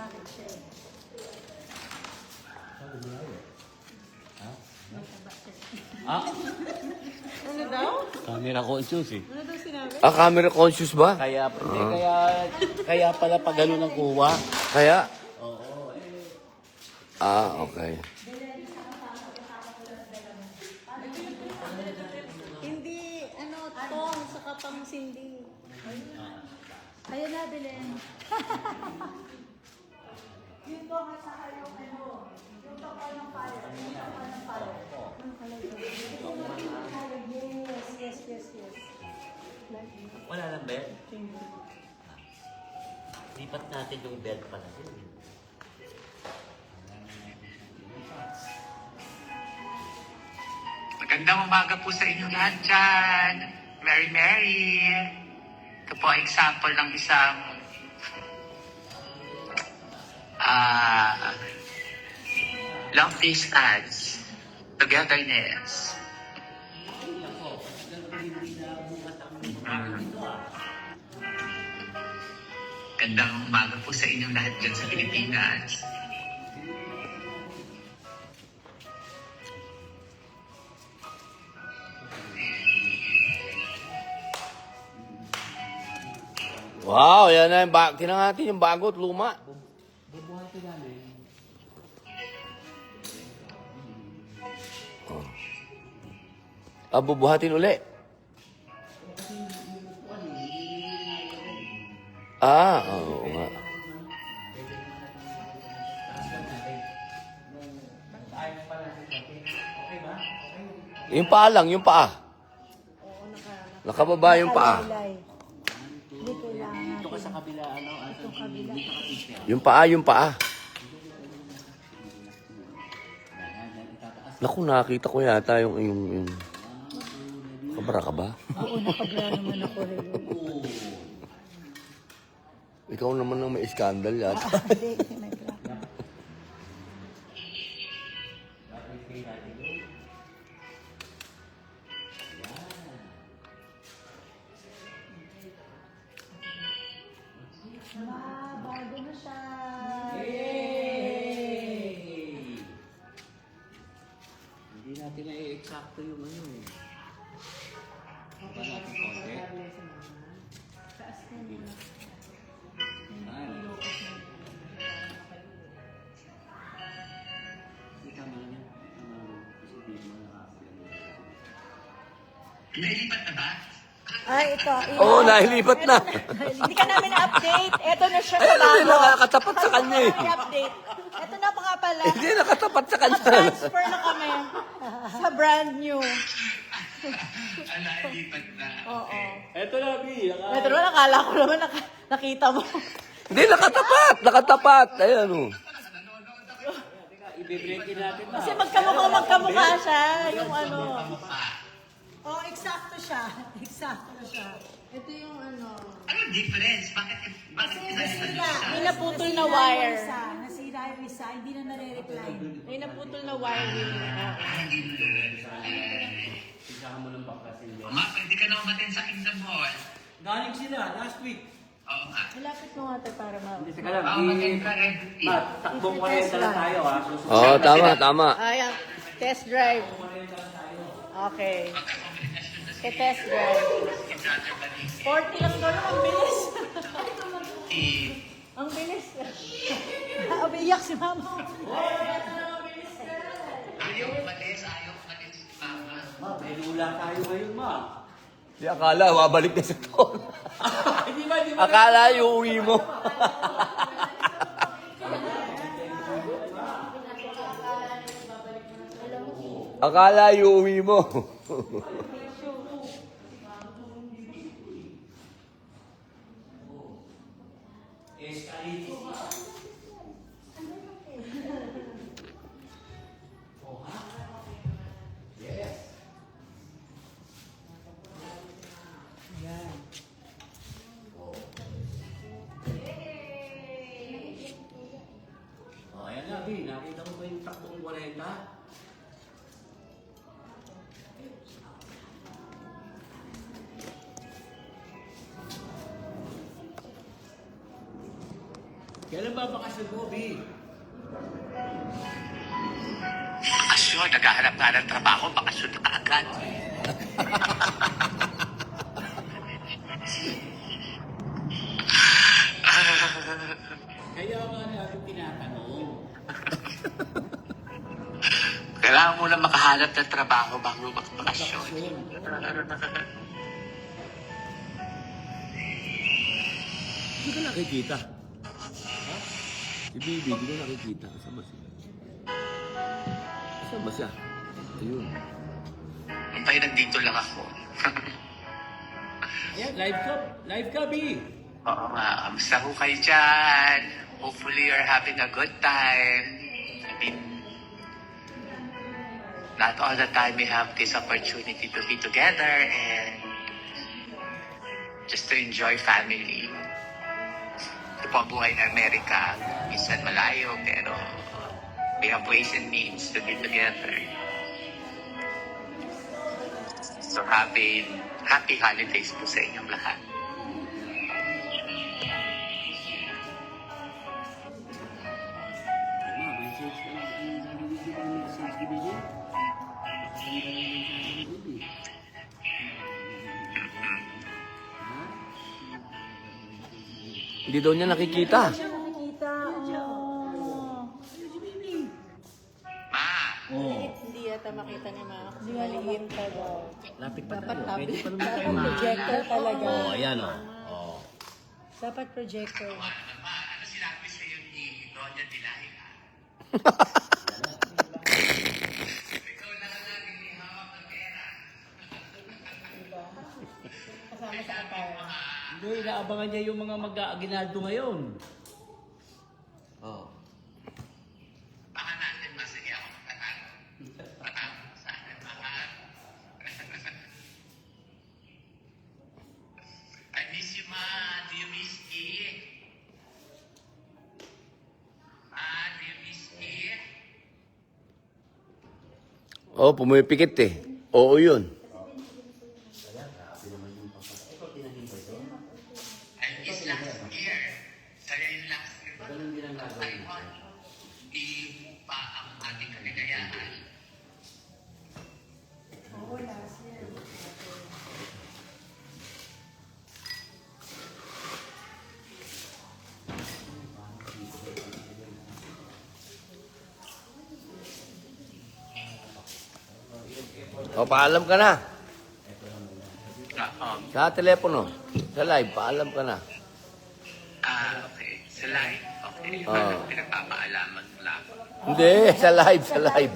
bakit siya eh. Ah? Ano daw? Camera conscious eh. Ano daw sinabi? Ah, camera conscious ba? Kaya pala pag gano'n ang kuha. Kaya? Oo. Okay. Hindi, ano, tong sa kapang sindi. Ayun na, Belen. Yung tong at saka yung ano, yung kapal ng fire. Yung kapal ng fire. Yes. Wala lang belt. Lipat natin yung belt pala din. Magandang umaga po sa inyo lahat dyan. Mary. Ito po ang example ng isang long distance togetherness. Gandang umaga po sa inyong lahat dyan sa Pilipinas. Wow, yan na yung tingnan natin yung bago at luma. Bubuhatin namin. Bubuhatin uli. Oo nga. Yung paa lang, yung paa. Oo, Nakababa yung paa. Hindi kailangan Ito ka sa kabila, ano? itong kabila. Yung paa. Naku, nakita ko yata yung... Kabara ka ba? Oo, nakabla naman ako rin. Ikaw naman ang may iskandal yata. Hindi, may bra. Bago na siya. Hindi natin na-eksakto yung ano eh. Ba natin konti? Taas na muna. Tama lang yan. Tama lang. Kasi di mo nakakapyan. Nailipat na ba? Ay, ito. Oo, nahilipat na. Hindi ka namin na-update. Ito na siya sa Ayun, bago. hindi nakatapat sa kanya eh. update. Ito na pa nga pala. Hindi nakatapat sa kanya. Transfer na kami sa brand new. Nailipat na. Oo. Eto na, B. Ito naman, nakala ko naman nakita mo. Hindi, nakatapat. Nakatapat. Ayan o. Ibibreakin natin na. Kasi magkamukha siya. Yung ano. Oh, eksakto siya. Eksakto na siya. Ito yung ano. Anong difference? Bakit pinalitan niyo siya? May naputol na wire. Nasira yung isa, hindi na nare-reply. May naputol na wire yun. Isahan mo ng bakasin yan. Ma, pwede ka na umatin sa Kingdom Hall. Galing sila, last week. Oo nga. Malapit mo nga tayo para Hindi, teka lang. Oo, umatin ka rin. Takbong 40 lang tayo ha. Oo, tama. Ayan, test drive. Okay. Test drive. 40 lang doon, ang bilis. Ang bilis. Umiyak si mama. Ayaw umalis si Mama. Ma, may lula tayo ngayon, ma. Di akala, wabalik na sa to. Hindi ba, Akala, iuwi mo. Akala, iuwi mo. Oh, ayan na, B. Nakita mo ba yung takbong 40? Kailan ba bakasyon mo, B? Bakasyon, naghahanap nga ng trabaho, bakasyon na kaagad. Kaya nga natin tinatanong. Kailangan mo na makahanap ng trabaho bago magbakasyon. Hindi ko nakikita. Ha? Si Bibi, hindi ko nakikita. Saan ba siya? Saan ba siya? Ayun. Pantay, nandito lang ako. Ayan, live ka, B. Oo nga, kamusta ho kayo dyan? Hopefully you're having a good time. I mean, not all the time we have this opportunity to be together and just to enjoy family. Ito po ang buhay ng Amerika. Minsan malayo, pero we have ways and means to be together. So happy holidays po sa inyong lahat. Message ka lang. Ang narinig ko ng message ni Bibi. Ang narinig ko ng Bibi. Ha? Hindi daw niya nakikita. Siya nakikita. Oh. Ma! Oo. Hindi yata makita ni Mama kasi maliit pa daw. Lapit pa Dapat tayo. Pwede tabi. pa naman tayo Dapat projector talaga. Oo, ayan o. Oo. Dapat projector. Ma, ano sinabi sa'yo ni Doña Dilaila? Ikaw lang ang laging may hawak ng pera. Kasama sa kapara. Hindi, inaabangan niya yung mga mag-aaginaldo ngayon. Oo. Baka natin masige ako magtatalo. Patalo sa akin, mahal. I miss you, Ma. Do you miss me? Ma, do you miss me? Oh, pumipikit eh. Oo yun. I miss last year. Saya yung last year. Taiwan. Di pa ang ating kaligayahan. O, paalam ka na. Ah, Sa telepono. Sa live, paalam ka na. okay. Sa live? Okay. Pinagpapaalaman lang. Hindi, sa live, sa live.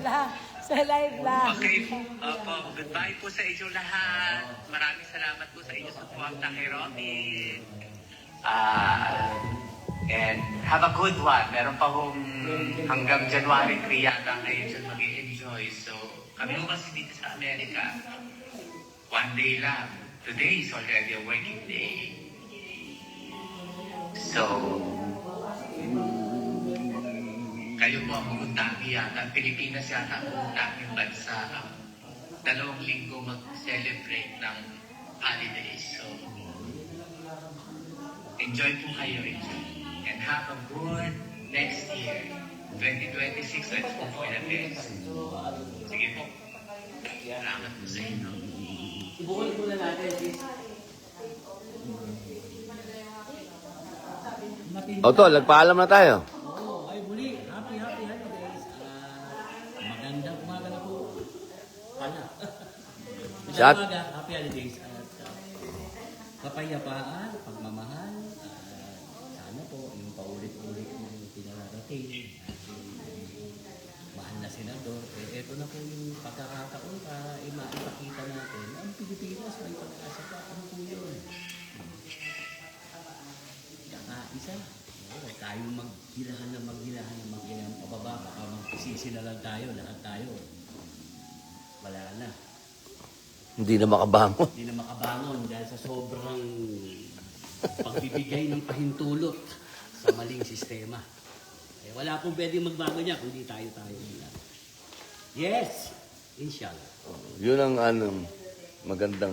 Sa live lang. Okay. Opo. Goodbye po sa inyo lahat. Maraming salamat po sa inyong suporta kay Robin. And have a good one. Meron pa hong hanggang January 3 yata kayo dyan mag-i-enjoy. So, kami po kasi dito sa Amerika, one day lang. Today is already a working day. So, kayo po ang pumuntahan yata. Pilipinas yata ang pumuntahan bansa. 2 linggo mag-celebrate ng holidays. So, enjoy po kayo. Enjoy. And have a good next year. 2026, let's hope for the best. Sige po. Salamat po sa inyo. Ibukulit muna natin, sis. O, tol, nagpaalam na tayo. Oo, ay muli. Happy holidays. Magandang umaga na po. Pala. Magandang Shot. umaga, happy holidays. At kapayapaan, pagmamahal. Sana po, yung paulit-ulit ng pinararating. Mahal na senador. Ito na po yung pagkakataon maipakita natin. Ang Pilipinas, may pag-asa pa. Ano po yun? Isa. Huwag tayong maghilahan. Pababa, baka magpisisi na lang tayo, lahat tayo. Wala na. Hindi na makabangon. Hindi na makabangon dahil sa sobrang pagbibigay ng pahintulot sa maling sistema. Eh, wala pong pwedeng magbago niya kundi tayo muna. Yes! Inshallah. Yun ang magandang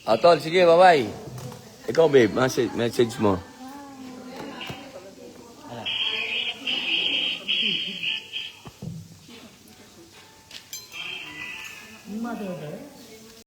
Ah, tol, sige, bye-bye. Ikaw, babe, message mo. mother there.